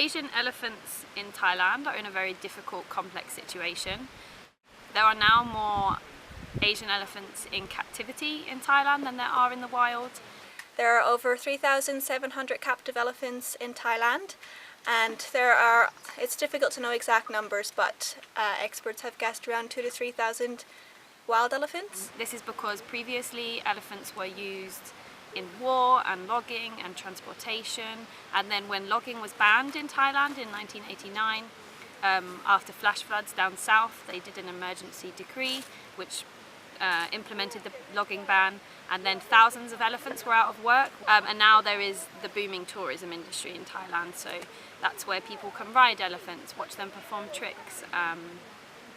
Asian elephants in Thailand are in a very difficult, complex situation. There are now more Asian elephants in captivity in Thailand than there are in the wild. There are over 3,700 captive elephants in Thailand, and it's difficult to know exact numbers, but experts have guessed around 2,000 to 3,000 wild elephants. This is because previously elephants were used in war and logging and transportation, and then when logging was banned in Thailand in 1989, after flash floods down south, they did an emergency decree which implemented the logging ban, and then thousands of elephants were out of work, and now there is the booming tourism industry in Thailand, so that's where people can ride elephants, watch them perform tricks,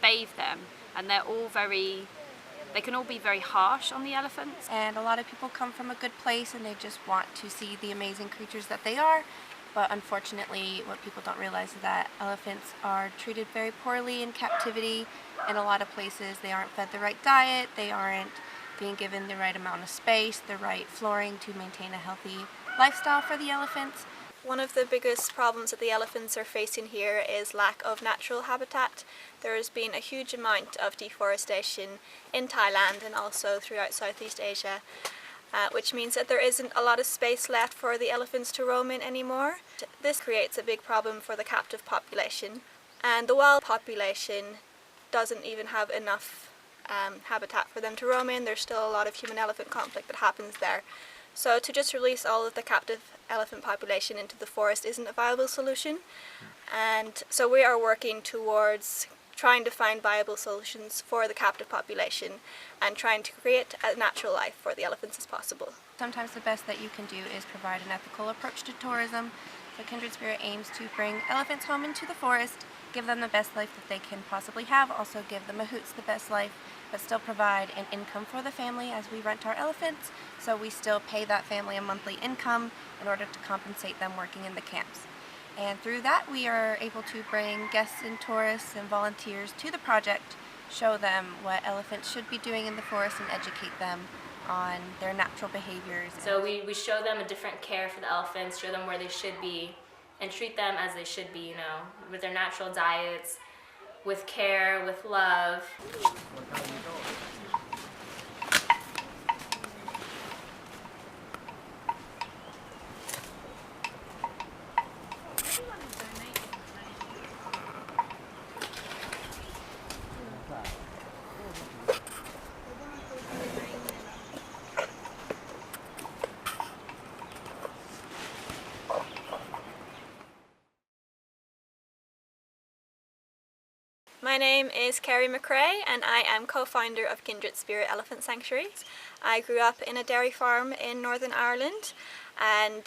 bathe them, and they can all be very harsh on the elephants. And a lot of people come from a good place and they just want to see the amazing creatures that they are. But unfortunately, what people don't realize is that elephants are treated very poorly in captivity. In a lot of places, they aren't fed the right diet, they aren't being given the right amount of space, the right flooring to maintain a healthy lifestyle for the elephants. One of the biggest problems that the elephants are facing here is lack of natural habitat. There has been a huge amount of deforestation in Thailand and also throughout Southeast Asia, which means that there isn't a lot of space left for the elephants to roam in anymore. This creates a big problem for the captive population, and the wild population doesn't even have enough habitat for them to roam in. There's still a lot of human-elephant conflict that happens there. So to just release all of the captive elephant population into the forest isn't a viable solution, and so we are working towards trying to find viable solutions for the captive population and trying to create a natural life for the elephants as possible. Sometimes the best that you can do is provide an ethical approach to tourism. So Kindred Spirit aims to bring elephants home into the forest, give them the best life that they can possibly have, also give the mahouts the best life, but still provide an income for the family as we rent our elephants, so we still pay that family a monthly income in order to compensate them working in the camps. And through that we are able to bring guests and tourists and volunteers to the project, show them what elephants should be doing in the forest and educate them on their natural behaviors. So we show them a different care for the elephants, show them where they should be, and treat them as they should be, you know, with their natural diets, with care, with love. My name is Kerry McRae and I am co-founder of Kindred Spirit Elephant Sanctuary. I grew up in a dairy farm in Northern Ireland, and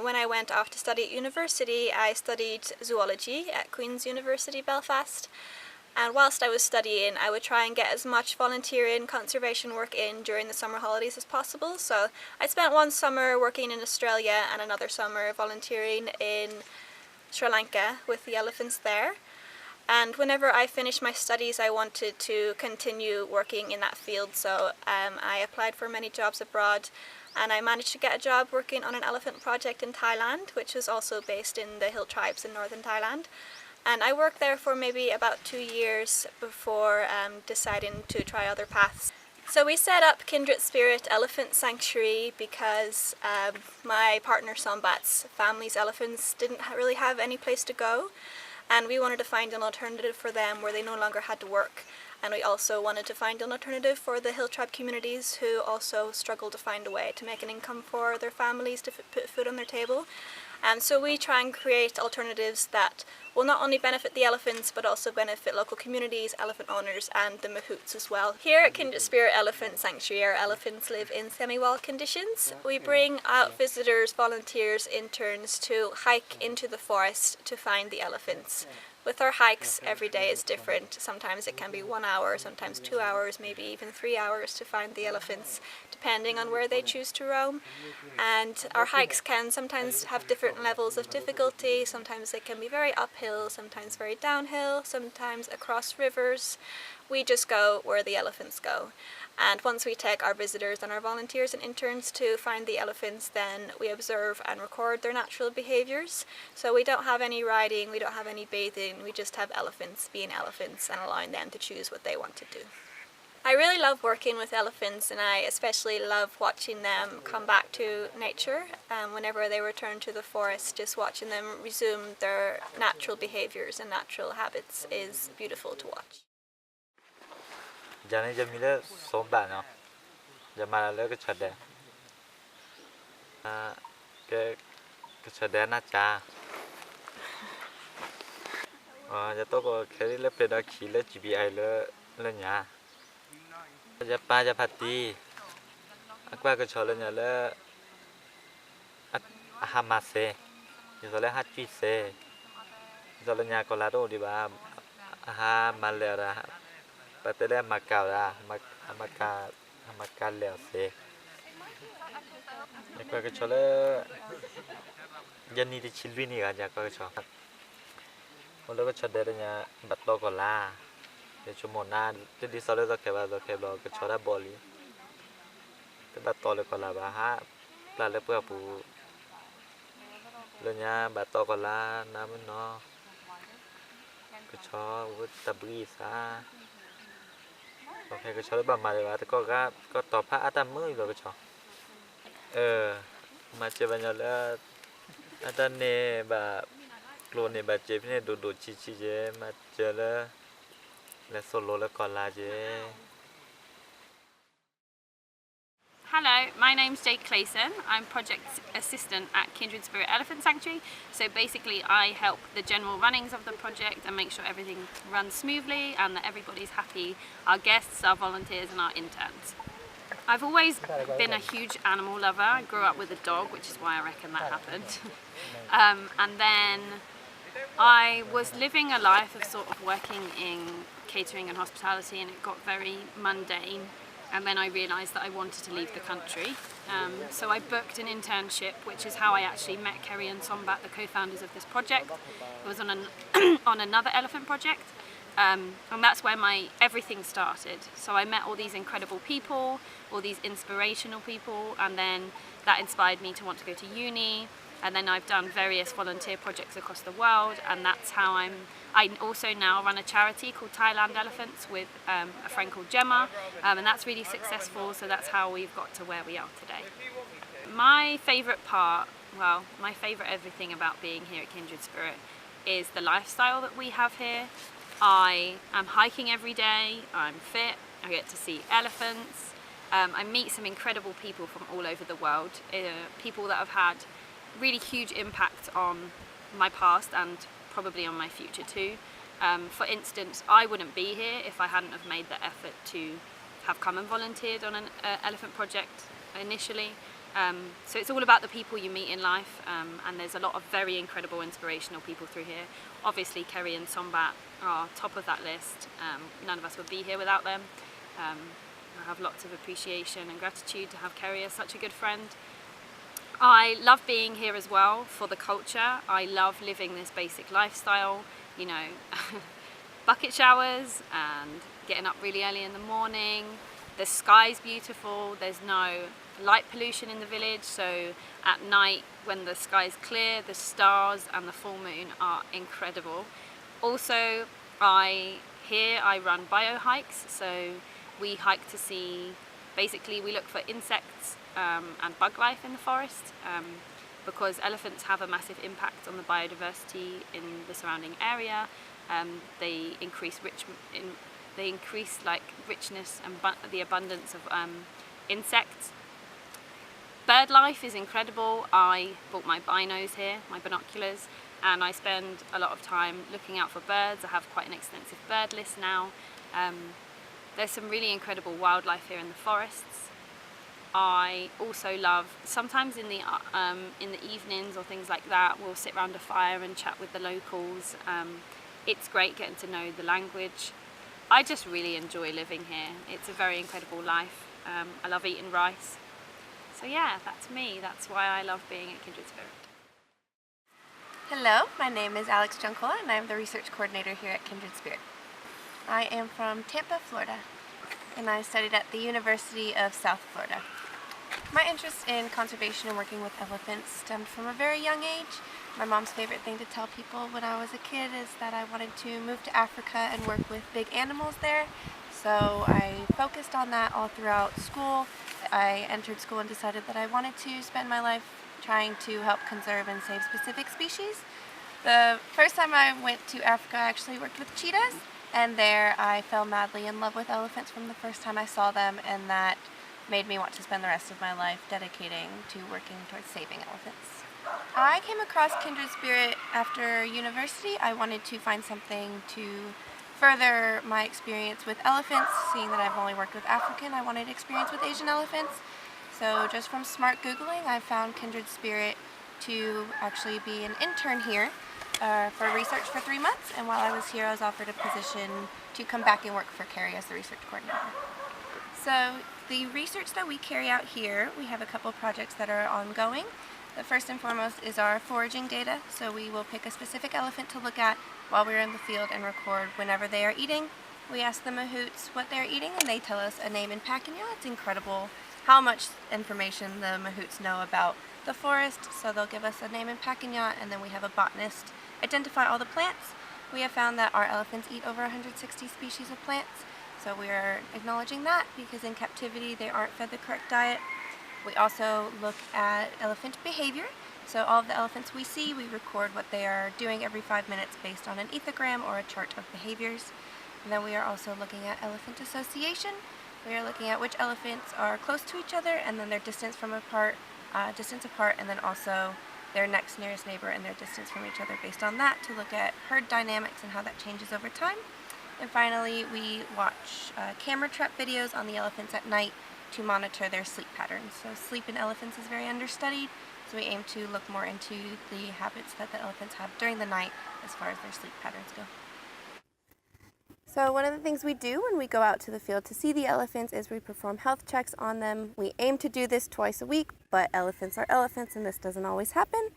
when I went off to study at university I studied zoology at Queen's University Belfast, and whilst I was studying I would try and get as much volunteering conservation work in during the summer holidays as possible. So I spent one summer working in Australia and another summer volunteering in Sri Lanka with the elephants there. And whenever I finished my studies I wanted to continue working in that field, so I applied for many jobs abroad, and I managed to get a job working on an elephant project in Thailand, which was also based in the hill tribes in northern Thailand. And I worked there for maybe about 2 years before deciding to try other paths. So we set up Kindred Spirit Elephant Sanctuary because my partner Sombat's family's elephants didn't really have any place to go. And we wanted to find an alternative for them where they no longer had to work. And we also wanted to find an alternative for the hill tribe communities who also struggle to find a way to make an income for their families to put food on their table. And so we try and create alternatives that will not only benefit the elephants but also benefit local communities, elephant owners and the mahouts as well. Here at Kindred Spirit Elephant Sanctuary our elephants live in semi-wild conditions. We bring out visitors, volunteers, interns to hike into the forest to find the elephants. With our hikes, every day is different. Sometimes it can be 1 hour, sometimes 2 hours, maybe even 3 hours to find the elephants, depending on where they choose to roam. And our hikes can sometimes have different levels of difficulty. Sometimes they can be very uphill, sometimes very downhill, sometimes across rivers. We just go where the elephants go. And once we take our visitors and our volunteers and interns to find the elephants, then we observe and record their natural behaviours. So we don't have any riding, we don't have any bathing, we just have elephants being elephants and allowing them to choose what they want to do. I really love working with elephants, and I especially love watching them come back to nature. Whenever they return to the forest, just watching them resume their natural behaviours and natural habits is beautiful to watch. Giờ này giờ mình đã sống bạn nào, giờ mà lấy cái chợ đen, cái chợ đen nó chả, giờ tôi có cái lấy về đó chỉ lấy chỉ bị ai lấy nhà, giờ ba giờ phát đi, qua cái chợ lấy nhà lấy hamase, giờ lấy hát chi se, giờ lấy nhà còn là đâu đi ba, malera. Patele makara makale se ekwa ke chole jani di chilwi ni ga ja ko cho lo ko chade nya batlo ko la de chumona de di sole do ke lo ke chora boli te batole ko la ba ha la le pu pu lo nya batlo ko la na no ko cho u tabri saโอเคก็ชอบแบบมาเลยว่าแต่ก็ต่อพระอาตามมือเลยก็ชอบมาเจอบัญญัติแล้วอาตามเนี่ยแบบกลัวเนี่ยแบบเจ็บเนี่ยดูชีเจมาเจอแล้วโซโล่แล้วก่อนลาเจ Hello, my name's Jade Clayson. I'm project assistant at Kindred Spirit Elephant Sanctuary. So basically I help the general runnings of the project and make sure everything runs smoothly and that everybody's happy, our guests, our volunteers and our interns. I've always been a huge animal lover. I grew up with a dog, which is why I reckon that happened. And then I was living a life of sort of working in catering and hospitality, and it got very mundane. And then I realised that I wanted to leave the country. So I booked an internship, which is how I actually met Kerry and Sombat, the co-founders of this project. It was on another elephant project. And that's where everything started. So I met all these incredible people, all these inspirational people, and then that inspired me to want to go to uni. And then I've done various volunteer projects across the world, and that's how I also now run a charity called Thailand Elephants with a friend called Gemma, and that's really successful, so that's how we've got to where we are today. My favourite part, well, my favourite everything about being here at Kindred Spirit is the lifestyle that we have here. I am hiking every day, I'm fit, I get to see elephants, I meet some incredible people from all over the world, people that have had really huge impact on my past and probably on my future too. For instance, I wouldn't be here if I hadn't have made the effort to have come and volunteered on an elephant project initially. So it's all about the people you meet in life, and there's a lot of very incredible, inspirational people through here. Obviously, Kerry and Sombat are top of that list. None of us would be here without them. I have lots of appreciation and gratitude to have Kerry as such a good friend. I love being here as well for the culture. I love living this basic lifestyle, you know, bucket showers and getting up really early in the morning. The sky's beautiful, there's no light pollution in the village, so at night when the sky's clear, the stars and the full moon are incredible. Also, I run bio hikes, so we hike to see, basically we look for insects and bug life in the forest, because elephants have a massive impact on the biodiversity in the surrounding area. They increase like richness and the abundance of insects. Bird life is incredible. I bought my binos here, my binoculars, and I spend a lot of time looking out for birds. I have quite an extensive bird list now. There's some really incredible wildlife here in the forests. I also love, sometimes in the evenings or things like that, we'll sit around a fire and chat with the locals. It's great getting to know the language. I just really enjoy living here. It's a very incredible life. I love eating rice. So yeah, that's me. That's why I love being at Kindred Spirit. Hello, my name is Alex Juncola and I'm the research coordinator here at Kindred Spirit. I am from Tampa, Florida. and I studied at the University of South Florida. My interest in conservation and working with elephants stemmed from a very young age. My mom's favorite thing to tell people when I was a kid is that I wanted to move to Africa and work with big animals there. So I focused on that all throughout school. I entered school and decided that I wanted to spend my life trying to help conserve and save specific species. The first time I went to Africa, I actually worked with cheetahs, and there I fell madly in love with elephants from the first time I saw them, and that made me want to spend the rest of my life dedicating to working towards saving elephants. I came across Kindred Spirit after university. I wanted to find something to further my experience with elephants. Seeing that I've only worked with African, I wanted experience with Asian elephants. So just from smart Googling, I found Kindred Spirit to actually be an intern here for research for 3 months. And while I was here, I was offered a position to come back and work for Carrie as the research coordinator. So the research that we carry out here, we have a couple projects that are ongoing. The first and foremost is our foraging data. So we will pick a specific elephant to look at while we're in the field and record whenever they are eating. We ask the mahouts what they're eating and they tell us a name and packaging. It's incredible how much information the mahouts know about the forest. So they'll give us a name and packaging, and then we have a botanist identify all the plants. We have found that our elephants eat over 160 species of plants. So we are acknowledging that because in captivity they aren't fed the correct diet. We also look at elephant behavior. So all of the elephants we see, we record what they are doing every 5 minutes based on an ethogram or a chart of behaviors. And then we are also looking at elephant association. We are looking at which elephants are close to each other and then their distance apart, and then also their next nearest neighbor and their distance from each other based on that to look at herd dynamics and how that changes over time. And finally, we watch camera trap videos on the elephants at night to monitor their sleep patterns. So sleep in elephants is very understudied, so we aim to look more into the habits that the elephants have during the night as far as their sleep patterns go. So one of the things we do when we go out to the field to see the elephants is we perform health checks on them. We aim to do this twice a week, but elephants are elephants and this doesn't always happen.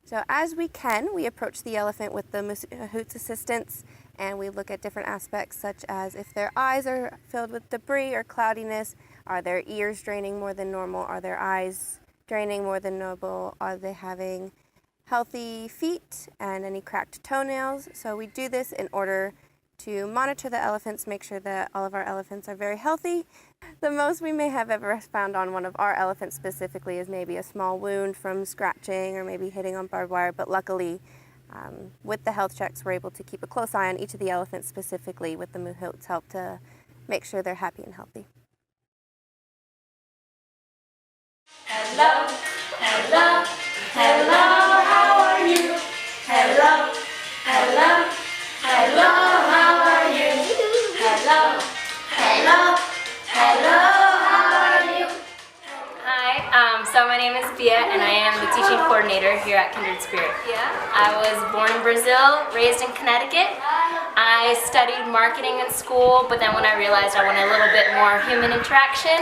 So as we can, we approach the elephant with the mahout's assistance, and we look at different aspects such as if their eyes are filled with debris or cloudiness, are their ears draining more than normal, are their eyes draining more than normal, are they having healthy feet and any cracked toenails. So we do this in order to monitor the elephants, make sure that all of our elephants are very healthy. The most we may have ever found on one of our elephants specifically is maybe a small wound from scratching or maybe hitting on barbed wire, but luckily with the health checks we're able to keep a close eye on each of the elephants specifically with the mahout's help to make sure they're happy and healthy. Hello, hello, hello, how are you? Hello, hello, hello, how are you? Hello, hello, hello, how are you? Hi, so my name is Bia and I am the teaching coordinator here at Kindred Spirit. I was born in Brazil, raised in Connecticut. I studied marketing in school, but then when I realized I wanted a little bit more human interaction,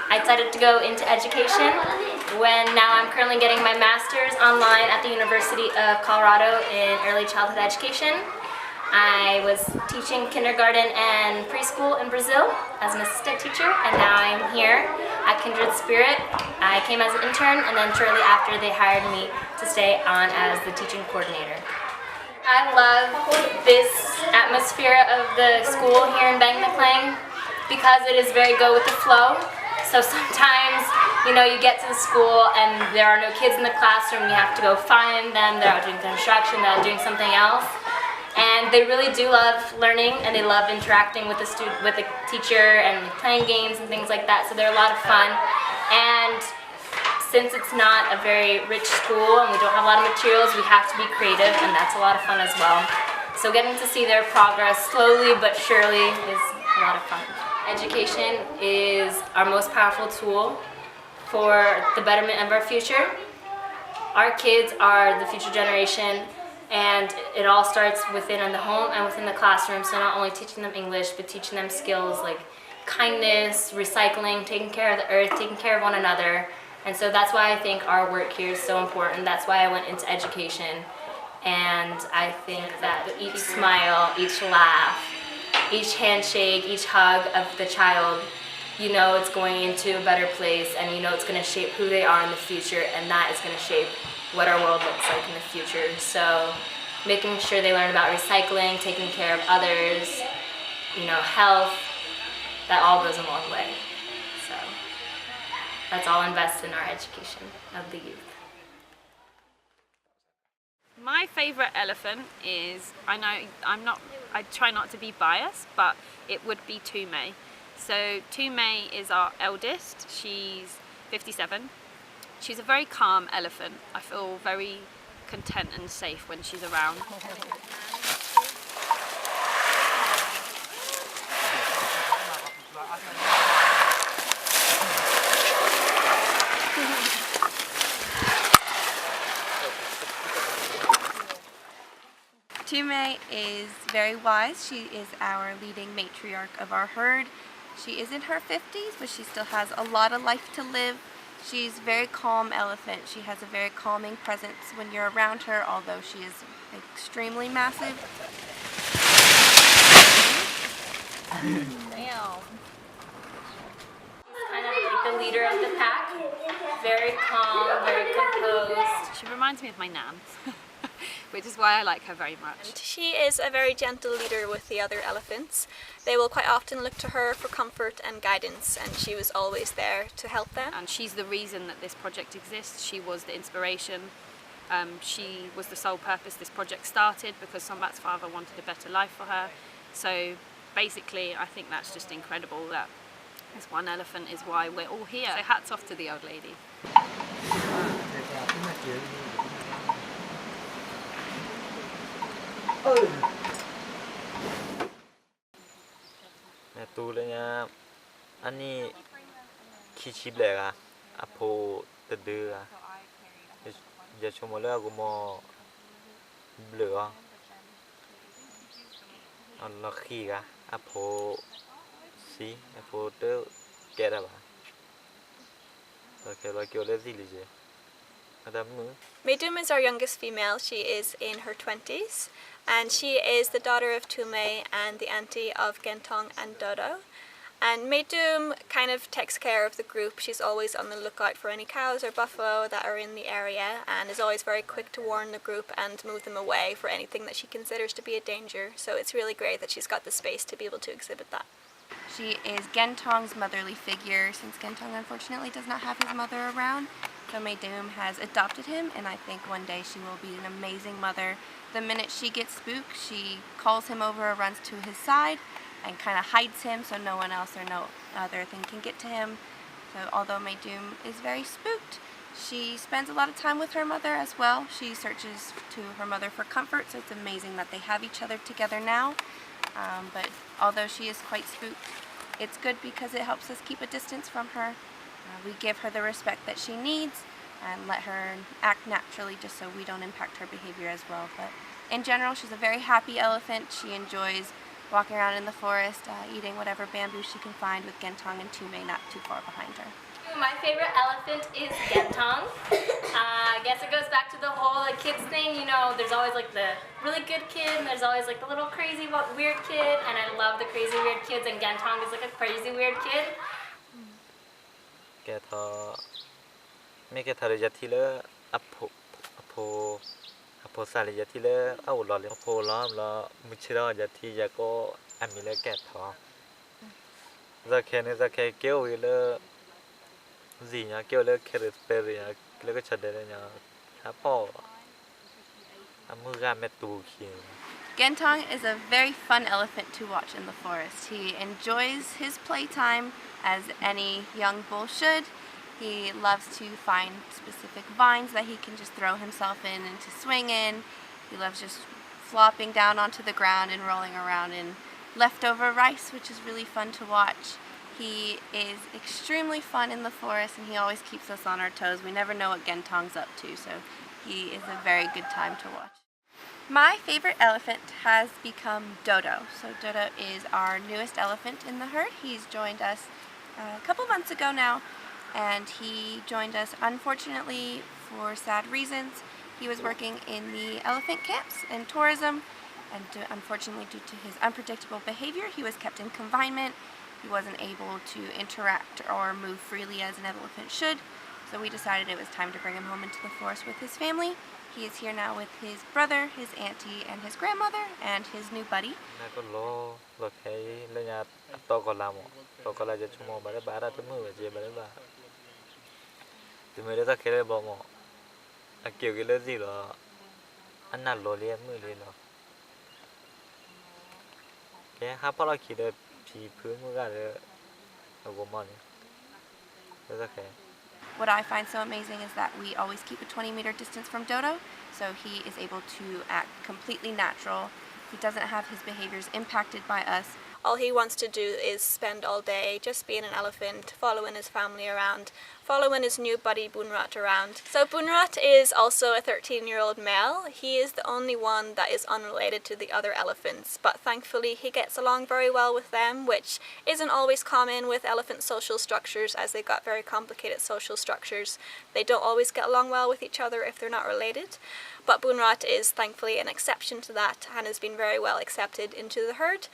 I decided to go into education. Now I'm currently getting my master's online at the University of Colorado in early childhood education. I was teaching kindergarten and preschool in Brazil as an assistant teacher, and now I'm here at Kindred Spirit. I came as an intern, and then shortly after they hired me to stay on as the teaching coordinator. I love this atmosphere of the school here in Ban Naklang because it is very go with the flow. So sometimes, you get to the school and there are no kids in the classroom, you have to go find them, they're out doing construction, they're out doing something else. And they really do love learning and they love interacting with the teacher and playing games and things like that, so they're a lot of fun. And since it's not a very rich school and we don't have a lot of materials, we have to be creative, and that's a lot of fun as well. So getting to see their progress slowly but surely is a lot of fun. Education is our most powerful tool for the betterment of our future. Our kids are the future generation, and it all starts within the home and within the classroom. So not only teaching them English, but teaching them skills like kindness, recycling, taking care of the earth, taking care of one another. And so that's why I think our work here is so important. That's why I went into education. And I think that each smile, each laugh, each handshake, each hug of the child you know it's going into a better place, and you know it's going to shape who they are in the future, and that is going to shape what our world looks like in the future. So making sure they learn about recycling, taking care of others, you know, health, that all goes a long way. So let's all invest in our education of the youth. My favourite elephant is, I try not to be biased, but it would be Tume. So Tume is our eldest, she's 57. She's a very calm elephant. I feel very content and safe when she's around. Tume is very wise. She is our leading matriarch of our herd. She is in her 50s, but she still has a lot of life to live. She's a very calm elephant. She has a very calming presence when you're around her, although she is extremely massive. Damn. She's kind of like the leader of the pack. Very calm, very composed. She reminds me of my nan, which is why I like her very much. She is a very gentle leader with the other elephants. They will quite often look to her for comfort and guidance, and she was always there to help them. And she's the reason that this project exists. She was the inspiration. She was the sole purpose this project started, because Sombat's father wanted a better life for her. So basically, I think that's just incredible that this one elephant is why we're all here. So hats off to the old lady. tu le nya ani ki chip le ga apo te de ga ya chomo le go mo bleu on lo khi ga apo si apo te ke da ba okay lo ke le si le je Meidum is our youngest female. She is in her 20s, and she is the daughter of Tume and the auntie of Gentong and Dodo. And Meidum kind of takes care of the group. She's always on the lookout for any cows or buffalo that are in the area, and is always very quick to warn the group and move them away for anything that she considers to be a danger. So it's really great that she's got the space to be able to exhibit that. She is Gentong's motherly figure, since Gentong unfortunately does not have his mother around. So Meidum has adopted him, and I think one day she will be an amazing mother. The minute she gets spooked, she calls him over, runs to his side, and kind of hides him so no one else or no other thing can get to him. So although Meidum is very spooked, she spends a lot of time with her mother as well. She searches to her mother for comfort, so it's amazing that they have each other together now. But although she is quite spooked, it's good because it helps us keep a distance from her. We give her the respect that she needs and let her act naturally, just so we don't impact her behavior as well. But in general, she's a very happy elephant. She enjoys walking around in the forest, eating whatever bamboo she can find, with Gentong and Tume not too far behind her. My favorite elephant is Gentong. I guess it goes back to the whole kids thing. You know, there's always like the really good kid, and there's always like the little crazy weird kid, and I love the crazy weird kids, and Gentong is like a crazy weird kid. Ke tho me ke thare jati le apo sa le jati le au lo le apo lo muchira jati ja ko ami le ke tho za ke ke o le zi nya ke le Kindred Spirit ya le ko chade le nya ha po amu ga me tu ki. Gentong is a very fun elephant to watch in the forest. He enjoys his playtime as any young bull should. He loves to find specific vines that he can just throw himself in and to swing in. He loves just flopping down onto the ground and rolling around in leftover rice, which is really fun to watch. He is extremely fun in the forest, and he always keeps us on our toes. We never know what Gentong's up to, so he is a very good time to watch. My favorite elephant has become Dodo. So Dodo is our newest elephant in the herd. He's joined us a couple months ago now, and he joined us unfortunately for sad reasons. He was working in the elephant camps and tourism, and unfortunately due to his unpredictable behavior, he was kept in confinement. he wasn't able to interact or move freely as an elephant should. So we decided it was time to bring him home into the forest with his family. He is here now with his brother, his auntie, and his grandmother, and his new buddy. Nãy có lo thấy lên nhà to còn làm to còn lại cho mua bà đã tới mưa về bà đấy bà thì mới đã cái bỏ mỏ kiểu cái lớn gì đó ăn năn lo liền mưa liền đó cái hấp bao kỳ được thìพื้นมือกันเลยเอากมันแล้วก็ What I find so amazing is that we always keep a 20-meter distance from Dodo, so he is able to act completely natural. He doesn't have his behaviors impacted by us. All he wants to do is spend all day just being an elephant, following his family around, following his new buddy Bunrat around. So Bunrat is also a 13-year-old male. He is the only one that is unrelated to the other elephants, but thankfully he gets along very well with them, which isn't always common with elephant social structures, as they've got very complicated social structures. They don't always get along well with each other if they're not related. But Bunrat is thankfully an exception to that and has been very well accepted into the herd.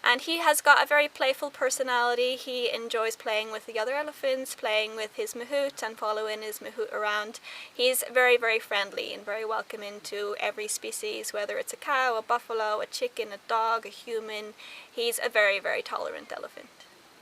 And he has got a very playful personality. He enjoys playing with the other elephants, playing with his mahout and following his mahout around. He's very, very friendly and very welcoming to every species, whether it's a cow, a buffalo, a chicken, a dog, a human. He's a very, very tolerant elephant. So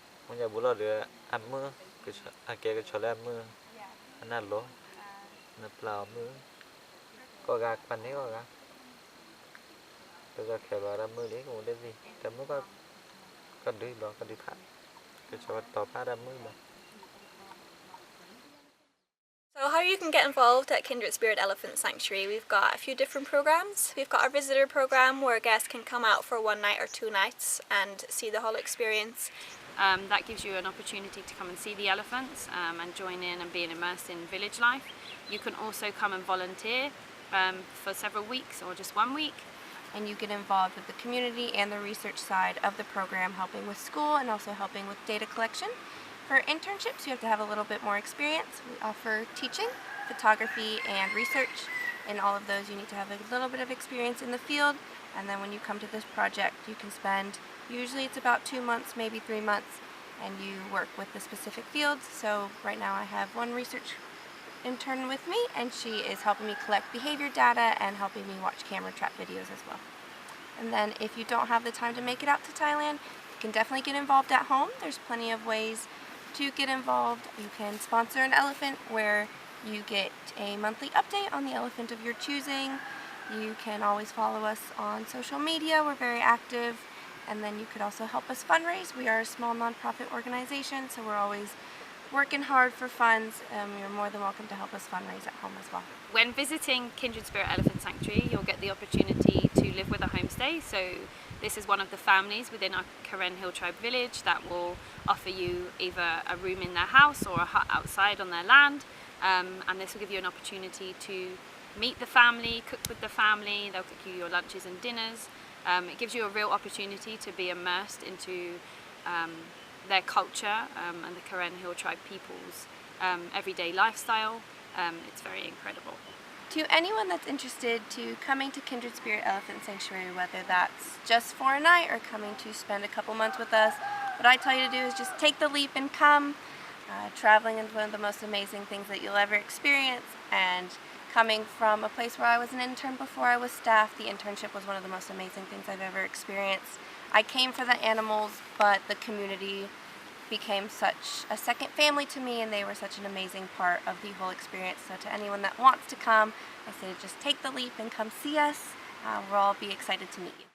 how you can get involved at Kindred Spirit Elephant Sanctuary, we've got a few different programs. We've got our visitor program where guests can come out for 1 night or 2 nights and see the whole experience. That gives you an opportunity to come and see the elephants and join in and being immersed in village life. You can also come and volunteer for several weeks or just 1 week. And you get involved with the community and the research side of the program, helping with school and also helping with data collection. For internships, you have to have a little bit more experience. We offer teaching, photography, and research. In all of those, you need to have a little bit of experience in the field. And then when you come to this project, you can spend, usually it's about 2 months, maybe 3 months, and you work with the specific fields. So right now I have one research intern with me, and she is helping me collect behavior data and helping me watch camera trap videos as well. And then if you don't have the time to make it out to Thailand, you can definitely get involved at home. There's plenty of ways to get involved. You can sponsor an elephant where you get a monthly update on the elephant of your choosing. You can always follow us on social media. We're very active. And then you could also help us fundraise. We are a small nonprofit organization, so we're always working hard for funds. You're more than welcome to help us fundraise at home as well. When visiting Kindred Spirit Elephant Sanctuary, you'll get the opportunity to live with a homestay. So this is one of the families within our Karen Hill Tribe village that will offer you either a room in their house or a hut outside on their land. And this will give you an opportunity to meet the family, cook with the family. They'll cook you your lunches and dinners. It gives you a real opportunity to be immersed into their culture and the Karen Hill Tribe people's everyday lifestyle. It's very incredible. To anyone that's interested to coming to Kindred Spirit Elephant Sanctuary, whether that's just for a night or coming to spend a couple months with us, what I tell you to do is just take the leap and come. Traveling is one of the most amazing things that you'll ever experience, and coming from a place where I was an intern before I was staff, the internship was one of the most amazing things I've ever experienced. I came for the animals, but the community became such a second family to me, and they were such an amazing part of the whole experience. So to anyone that wants to come, I say just take the leap and come see us. We'll all be excited to meet you.